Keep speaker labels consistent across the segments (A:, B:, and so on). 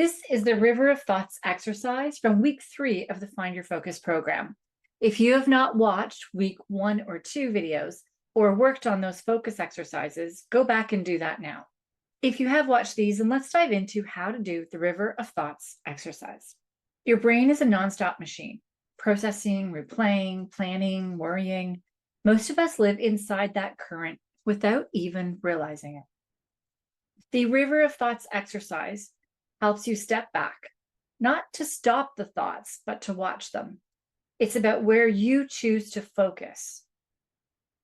A: This is the River of Thoughts exercise from week 3 of the Find Your Focus program. If you have not watched week 1 or 2 videos or worked on those focus exercises, go back and do that now. If you have watched these, then let's dive into how to do the River of Thoughts exercise. Your brain is a nonstop machine, processing, replaying, planning, worrying. Most of us live inside that current without even realizing it. The River of Thoughts exercise helps you step back, not to stop the thoughts, but to watch them. It's about where you choose to focus.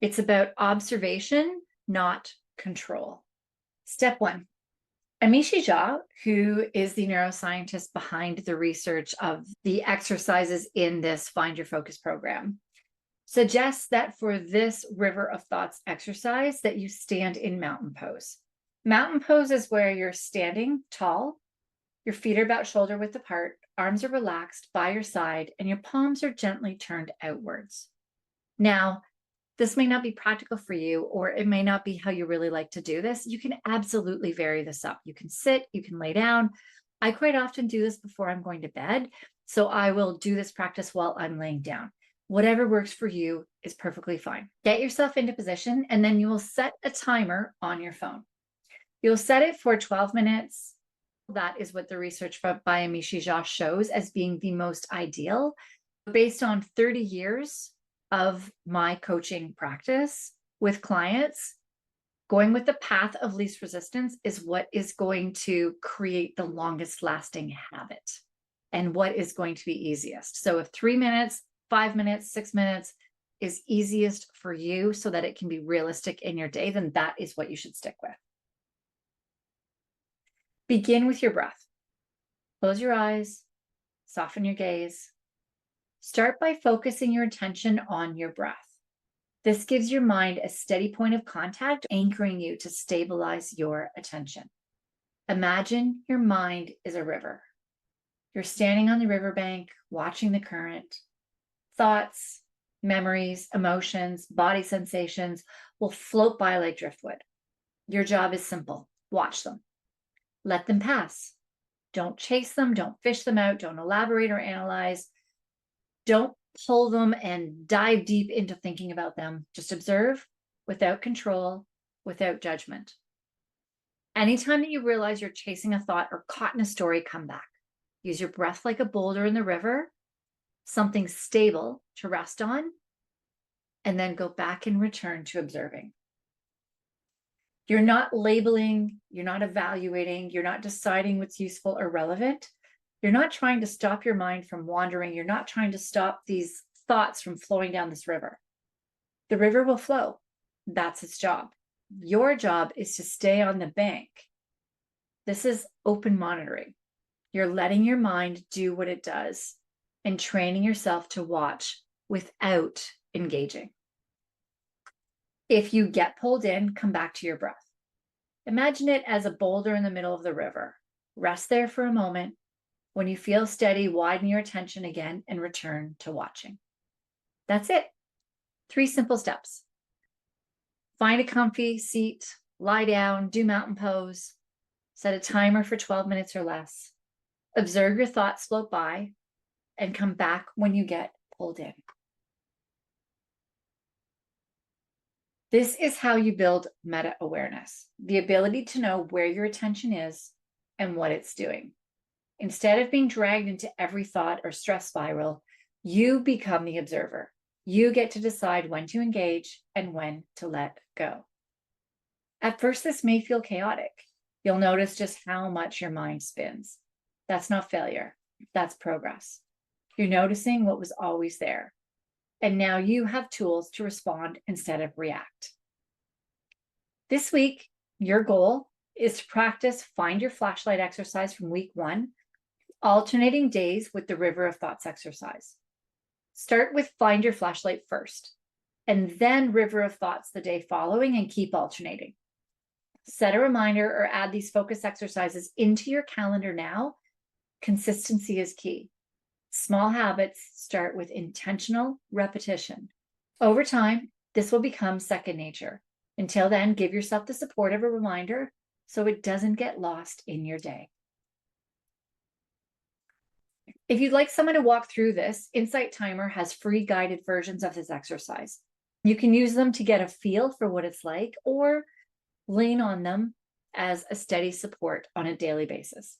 A: It's about observation, not control. Step 1. Amishi Jha, who is the neuroscientist behind the research of the exercises in this Find Your Focus program, suggests that for this River of Thoughts exercise that you stand in mountain pose. Mountain pose is where you're standing tall, your feet are about shoulder width apart, arms are relaxed by your side, and your palms are gently turned outwards. Now, this may not be practical for you, or it may not be how you really like to do this. You can absolutely vary this up. You can sit, you can lay down. I quite often do this before I'm going to bed, so I will do this practice while I'm laying down. Whatever works for you is perfectly fine. Get yourself into position, and then you will set a timer on your phone. You'll set it for 12 minutes. That is what the research by Amishi Jha shows as being the most ideal. Based on 30 years of my coaching practice with clients, going with the path of least resistance is what is going to create the longest lasting habit and what is going to be easiest. So if 3 minutes, 5 minutes, 6 minutes is easiest for you so that it can be realistic in your day, then that is what you should stick with. Begin with your breath. Close your eyes, soften your gaze. Start by focusing your attention on your breath. This gives your mind a steady point of contact, anchoring you to stabilize your attention. Imagine your mind is a river. You're standing on the riverbank, watching the current. Thoughts, memories, emotions, body sensations will float by like driftwood. Your job is simple. Watch them. Let them pass. Don't chase them. Don't fish them out. Don't elaborate or analyze. Don't pull them and dive deep into thinking about them. Just observe without control, without judgment. Anytime that you realize you're chasing a thought or caught in a story, come back. Use your breath like a boulder in the river, something stable to rest on, and then go back and return to observing. You're not labeling, you're not evaluating, you're not deciding what's useful or relevant. You're not trying to stop your mind from wandering. You're not trying to stop these thoughts from flowing down this river. The river will flow. That's its job. Your job is to stay on the bank. This is open monitoring. You're letting your mind do what it does and training yourself to watch without engaging. If you get pulled in, come back to your breath. Imagine it as a boulder in the middle of the river. Rest there for a moment. When you feel steady, widen your attention again and return to watching. That's it. 3 simple steps. Find a comfy seat, lie down, do mountain pose, set a timer for 12 minutes or less. Observe your thoughts float by and come back when you get pulled in. This is how you build meta-awareness, the ability to know where your attention is and what it's doing. Instead of being dragged into every thought or stress spiral, you become the observer. You get to decide when to engage and when to let go. At first, this may feel chaotic. You'll notice just how much your mind spins. That's not failure. That's progress. You're noticing what was always there. And now you have tools to respond instead of react. This week, your goal is to practice Find Your Flashlight exercise from week 1, alternating days with the River of Thoughts exercise. Start with Find Your Flashlight first, and then River of Thoughts the day following, and keep alternating. Set a reminder or add these focus exercises into your calendar now. Consistency is key. Small habits start with intentional repetition. Over time, this will become second nature. Until then, give yourself the support of a reminder so it doesn't get lost in your day. If you'd like someone to walk through this, Insight Timer has free guided versions of this exercise. You can use them to get a feel for what it's like or lean on them as a steady support on a daily basis.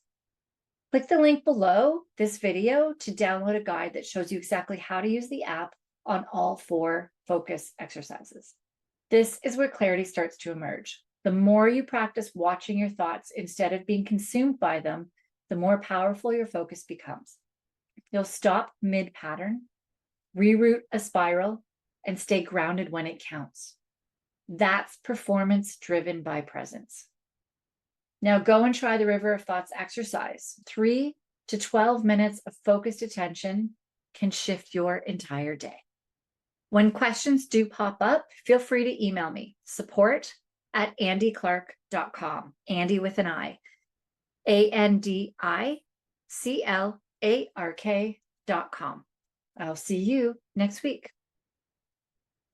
A: Click the link below this video to download a guide that shows you exactly how to use the app on all 4 focus exercises. This is where clarity starts to emerge. The more you practice watching your thoughts instead of being consumed by them, the more powerful your focus becomes. You'll stop mid-pattern, reroute a spiral, and stay grounded when it counts. That's performance driven by presence. Now go and try the River of Thoughts exercise. 3 to 12 minutes of focused attention can shift your entire day. When questions do pop up, feel free to email me, support@andyclark.com, Andy with an I, ANDICLARK.com. I'll see you next week.